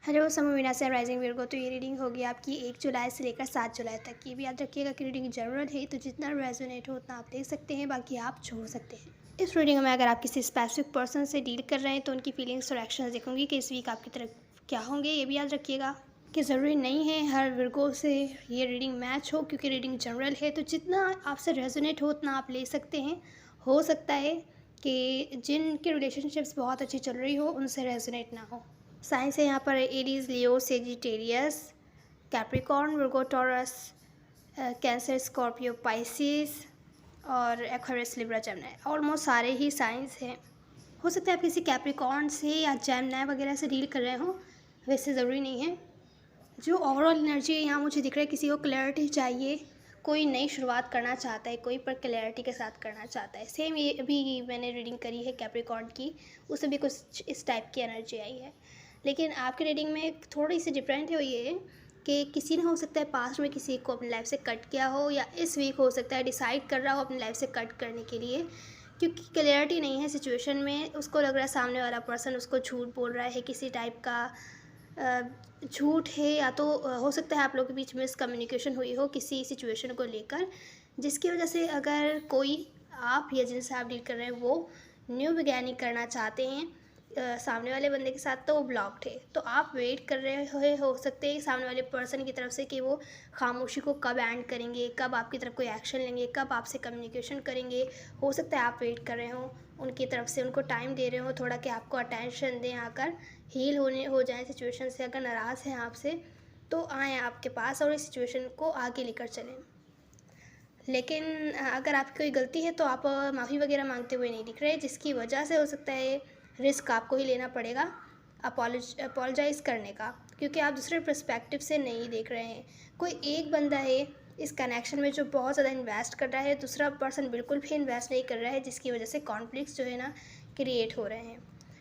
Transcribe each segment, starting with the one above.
Hello समूवीना से rising Virgo. तो ये रीडिंग होगी आपकी 1 जुलाई से लेकर 7 जुलाई तक। ये भी याद रखिएगा कि रीडिंग जनरल है, तो जितना रेजोनेट हो उतना आप देख सकते हैं, बाकी आप छोड़ सकते हैं। इस रीडिंग में अगर आप किसी स्पेसिफिक पर्सन से डील कर रहे हैं तो उनकी फीलिंग्स और एक्शंस देखूंगी कि इस वीक आपकी तरफ क्या होंगे। ये भी याद रखिएगा कि ज़रूरी नहीं है हर विर्गो से ये रीडिंग मैच हो, क्योंकि रीडिंग जनरल है, तो जितना आपसे रेजोनेट हो उतना आप ले सकते हैं। हो सकता है कि जिनके रिलेशनशिप्स बहुत अच्छी चल रही हो उनसे रेजोनेट ना हो। साइंस है यहाँ पर एरीज, लियो, सेजिटेरियस, कैप्रिकॉर्न, वर्गो, टॉरस, कैंसर, स्कॉर्पियो, पाइसिस और एक्वेरियस, लिब्रा, जेमिनी। ऑलमोस्ट सारे ही साइंस हैं। हो सकता है आप किसी कैप्रिकॉर्न से या जेमिनी वगैरह से डील कर रहे हो, वैसे ज़रूरी नहीं है। जो ओवरऑल एनर्जी यहाँ मुझे दिख रहा है, किसी को क्लैरिटी चाहिए, कोई नई शुरुआत करना चाहता है, कोई पर क्लैरिटी के साथ करना चाहता है। सेम ये अभी मैंने रीडिंग करी है कैप्रिकॉर्न की, उसमें भी कुछ इस टाइप की एनर्जी आई है। लेकिन आपकी रीडिंग में थोड़ी सी डिफरेंट है, वो ये है कि किसी ने हो सकता है पास्ट में किसी को अपनी लाइफ से कट किया हो, या इस वीक हो सकता है डिसाइड कर रहा हो अपनी लाइफ से कट करने के लिए, क्योंकि क्लैरिटी नहीं है सिचुएशन में। उसको लग रहा है सामने वाला पर्सन उसको झूठ बोल रहा है, किसी टाइप का झूठ है, या तो हो सकता है आप लोगों के बीच मिसकम्युनिकेशन हुई हो किसी सिचुएशन को लेकर, जिसकी वजह से अगर कोई आप या जिनसे आप डील कर रहे हैं वो न्यू बिगैनिंग करना चाहते हैं सामने वाले बंदे के साथ, तो वो ब्लॉक्ड है। तो आप वेट कर रहे हो सकते हैं सामने वाले पर्सन की तरफ से कि वो खामोशी को कब एंड करेंगे, कब आपकी तरफ कोई एक्शन लेंगे, कब आपसे कम्युनिकेशन करेंगे। हो सकता है आप वेट कर रहे हो उनकी तरफ से, उनको टाइम दे रहे हो थोड़ा कि आपको अटेंशन दें, आकर हील हो जाए सिचुएशन से। अगर नाराज़ हैं आपसे तो आएँ आपके पास और इस सिचुएशन को आगे लेकर चलें। लेकिन अगर आपकी कोई गलती है तो आप माफ़ी वगैरह मांगते हुए नहीं दिख रहे, जिसकी वजह से हो सकता है रिस्क आपको ही लेना पड़ेगा अपोलोजाइज़ करने का, क्योंकि आप दूसरे पर्सपेक्टिव से नहीं देख रहे हैं। कोई एक बंदा है इस कनेक्शन में जो बहुत ज़्यादा इन्वेस्ट कर रहा है, दूसरा पर्सन बिल्कुल भी इन्वेस्ट नहीं कर रहा है, जिसकी वजह से कॉन्फ्लिक्ट्स जो है ना क्रिएट हो रहे हैं।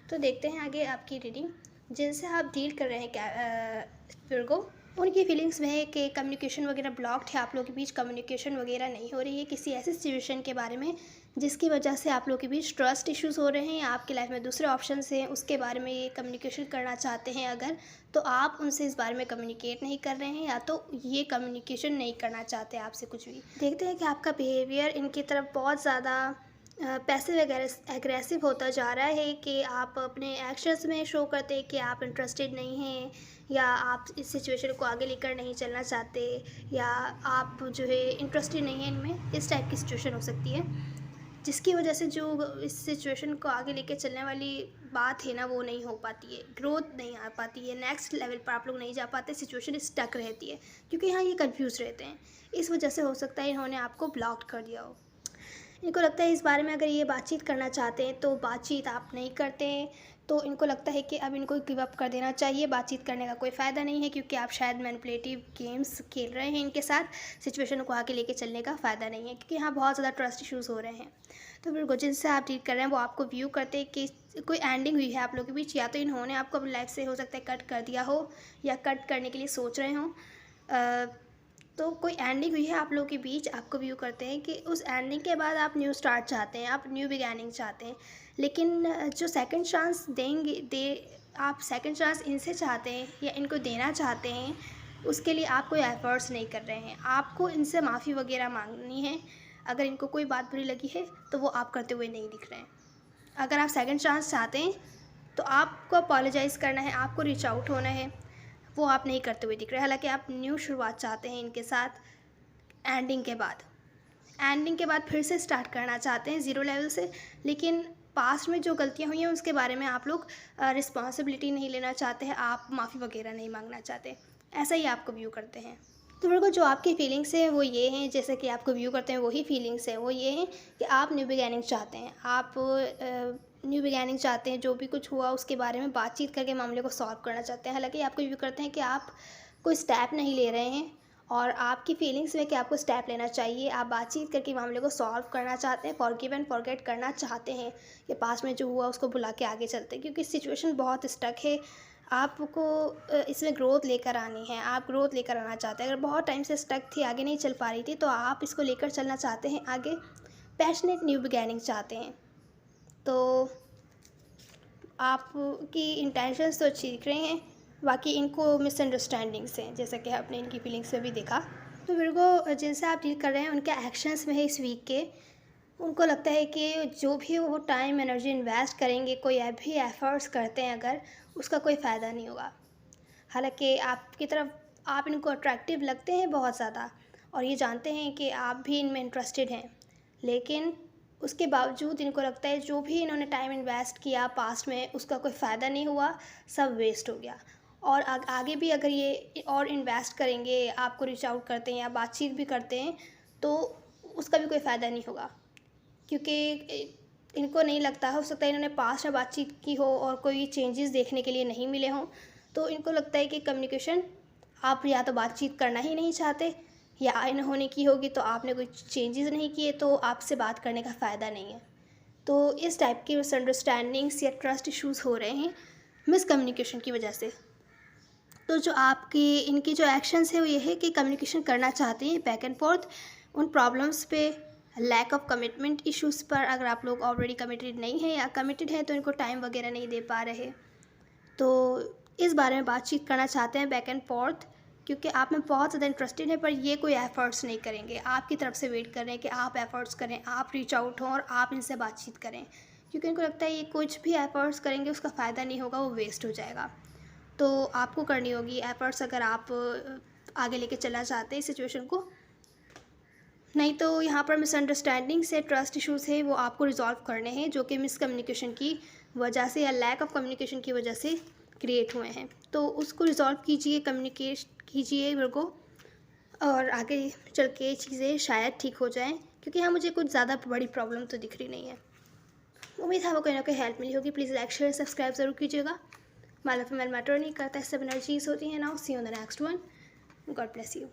तो देखते हैं आगे आपकी रीडिंग। जिनसे आप डील कर रहे हैं क्या विर्गो, उनकी फीलिंग्स में है कि कम्युनिकेशन वगैरह ब्लॉक्ड है, आप लोगों के बीच कम्युनिकेशन वगैरह नहीं हो रही है किसी ऐसी सिचुएशन के बारे में जिसकी वजह से आप लोगों के बीच ट्रस्ट इश्यूज़ हो रहे हैं, या आपकी लाइफ में दूसरे ऑप्शंस हैं उसके बारे में ये कम्युनिकेशन करना चाहते हैं अगर, तो आप उनसे इस बारे में कम्युनिकेट नहीं कर रहे हैं, या तो ये कम्युनिकेशन नहीं करना चाहते आपसे कुछ भी। देखते हैं कि आपका बिहेवियर इनकी तरफ बहुत ज़्यादा पैसिव एग्रेसिव होता जा रहा है, कि आप अपने एक्शंस में शो करते हैं कि आप इंटरेस्टेड नहीं हैं, या आप इस सिचुएशन को आगे लेकर नहीं चलना चाहते, या आप जो है इंटरेस्टेड नहीं हैं इनमें। इस टाइप की सिचुएशन हो सकती है, जिसकी वजह से जो इस सिचुएशन को आगे लेकर चलने वाली बात है ना, वो नहीं हो पाती है, ग्रोथ नहीं आ पाती है, नेक्स्ट लेवल पर आप लोग नहीं जा पाते, सिचुएशन स्टक रहती है, क्योंकि यहाँ ये कंफ्यूज रहते हैं। इस वजह से हो सकता है इन्होंने आपको ब्लॉक कर दिया हो। इनको लगता है इस बारे में अगर ये बातचीत करना चाहते हैं तो बातचीत आप नहीं करते हैं, तो इनको लगता है कि अब इनको गिव अप कर देना चाहिए, बातचीत करने का कोई फ़ायदा नहीं है, क्योंकि आप शायद मैनिपुलेटिव गेम्स खेल रहे हैं इनके साथ, सिचुएशन को आगे लेके चलने का फ़ायदा नहीं है, क्योंकि यहाँ बहुत ज़्यादा ट्रस्ट इश्यूज़ हो रहे हैं। तो फिर जिनसे आप डील कर रहे हैं वो आपको व्यू करते हैं कि कोई एंडिंग हुई है आप लोगों के बीच, या तो इन्होंने आपको अपनी लाइफ से हो सकता है कट कर दिया हो, या कट करने के लिए सोच रहे हों। तो कोई एंडिंग हुई है आप लोगों के बीच, आपको व्यू करते हैं कि उस एंडिंग के बाद आप न्यू स्टार्ट चाहते हैं, आप न्यू बिगैनिंग चाहते हैं। लेकिन जो सेकंड चांस आप सेकंड चांस इनसे चाहते हैं या इनको देना चाहते हैं, उसके लिए आप कोई एफर्ट्स नहीं कर रहे हैं। आपको इनसे माफ़ी वगैरह मांगनी है, अगर इनको कोई बात बुरी लगी है तो वो आप करते हुए नहीं दिख रहे हैं। अगर आप सेकंड चांस चाहते हैं तो आपको अपोलोजाइज़ करना है, आपको रीच आउट होना है, वो आप नहीं करते हुए दिख रहे हैं। हालांकि आप न्यू शुरुआत चाहते हैं इनके साथ, एंडिंग के बाद फिर से स्टार्ट करना चाहते हैं ज़ीरो लेवल से, लेकिन पास्ट में जो गलतियां हुई हैं उसके बारे में आप लोग रिस्पॉन्सिबिलिटी नहीं लेना चाहते हैं, आप माफ़ी वगैरह नहीं मांगना चाहते, ऐसा ही आपको व्यू करते हैं। तो मेरे को जो आपकी फीलिंग्स हैं वो ये हैं, जैसे कि आपको व्यू करते हैं वही फीलिंग्स हैं, वो ये हैं कि आप न्यू बिगैनिंग चाहते हैं, आप न्यू बिगैनिंग चाहते हैं, जो भी कुछ हुआ उसके बारे में बातचीत करके मामले को सॉल्व करना चाहते हैं। हालांकि आपको व्यू करते हैं कि आप कोई स्टेप नहीं ले रहे हैं, और आपकी फीलिंग्स में कि आपको स्टेप लेना चाहिए, आप बातचीत करके मामले को सॉल्व करना चाहते हैं, फॉरगिव एंड फॉरगेट करना चाहते हैं, कि पास में जो हुआ उसको भुला के आगे चलते हैं, क्योंकि सिचुएशन बहुत स्टक है। आपको इसमें ग्रोथ लेकर आनी है, आप ग्रोथ लेकर आना चाहते हैं। अगर बहुत टाइम से स्टक थी, आगे नहीं चल पा रही थी, तो आप इसको लेकर चलना चाहते हैं आगे, पैशनेट न्यू बिगैनिंग चाहते हैं। तो आपकी इंटेंशंस तो अच्छी दिख रही हैं, बाकी इनको मिसअंडरस्टैंडिंग्स हैं, जैसा कि आपने इनकी फीलिंग्स में भी देखा। तो विर्गो जिनसे आप डील कर रहे हैं उनके एक्शंस में है इस वीक के, उनको लगता है कि जो भी वो टाइम एनर्जी इन्वेस्ट करेंगे, कोई भी एफ़र्ट्स करते हैं अगर, उसका कोई फ़ायदा नहीं होगा। हालाँकि आपकी तरफ आप इनको अट्रैक्टिव लगते हैं बहुत ज़्यादा और ये जानते हैं कि आप भी इनमें इंटरेस्टेड हैं, लेकिन उसके बावजूद इनको लगता है जो भी इन्होंने टाइम इन्वेस्ट किया पास्ट में उसका कोई फ़ायदा नहीं हुआ, सब वेस्ट हो गया। और आगे भी अगर ये और इन्वेस्ट करेंगे, आपको रीच आउट करते हैं या बातचीत भी करते हैं, तो उसका भी कोई फ़ायदा नहीं होगा। क्योंकि इनको नहीं लगता, हो सकता है इन्होंने पास्ट में बातचीत की हो और कोई चेंजेस देखने के लिए नहीं मिले हों, तो इनको लगता है कि कम्युनिकेशन आप या तो बातचीत करना ही नहीं चाहते, या इन होने की होगी तो आपने कोई चेंजेस नहीं किए, तो आपसे बात करने का फ़ायदा नहीं है। तो इस टाइप की मिसअंडरस्टैंडिंग्स या ट्रस्ट इश्यूज़ हो रहे हैं मिसकम्युनिकेशन की वजह से। तो जो आपकी इनकी जो एक्शंस है वो ये है कि कम्युनिकेशन करना चाहते हैं बैक एंड फोर्थ, उन प्रॉब्लम्स पे, लैक ऑफ कमिटमेंट इश्यूज़ पर। अगर आप लोग ऑलरेडी कमिटेड नहीं हैं या कमिटेड हैं तो इनको टाइम वगैरह नहीं दे पा रहे, तो इस बारे में बातचीत करना चाहते हैं बैक एंड फोर्थ, क्योंकि आप में बहुत ज़्यादा इंटरेस्टेड है, पर ये कोई एफ़र्ट्स नहीं करेंगे, आपकी तरफ से वेट कर रहे हैं कि आप एफ़र्ट्स करें, आप रीच आउट हों और आप इनसे बातचीत करें, क्योंकि इनको लगता है ये कुछ भी एफ़र्ट्स करेंगे उसका फ़ायदा नहीं होगा, वो वेस्ट हो जाएगा। तो आपको करनी होगी एफ़र्ट्स अगर आप आगे लेके चलना चाहते हैं इस सिचुएशन को। नहीं तो यहाँ पर मिसअंडरस्टैंडिंग्स है, ट्रस्ट इश्यूज़ है, वो आपको रिज़ॉल्व करने हैं, जो कि मिसकम्युनिकेशन की वजह से या लैक ऑफ कम्युनिकेशन की वजह से क्रिएट हुए हैं। तो उसको रिज़ॉल्व कीजिए, कम्युनिकेट कीजिए मेरे, और आगे चल के चीज़ें शायद ठीक हो जाएँ, क्योंकि यहाँ मुझे कुछ ज़्यादा बड़ी प्रॉब्लम तो दिख रही नहीं है। उम्मीद है आपको कहीं ना कहीं हेल्प मिली होगी। प्लीज़ लाइक शेयर सब्सक्राइब ज़रूर कीजिएगा। मेल फीमेल मैटर नहीं करता है, सब एनर्जीज होती हैं। Now see you on the next one. God bless you.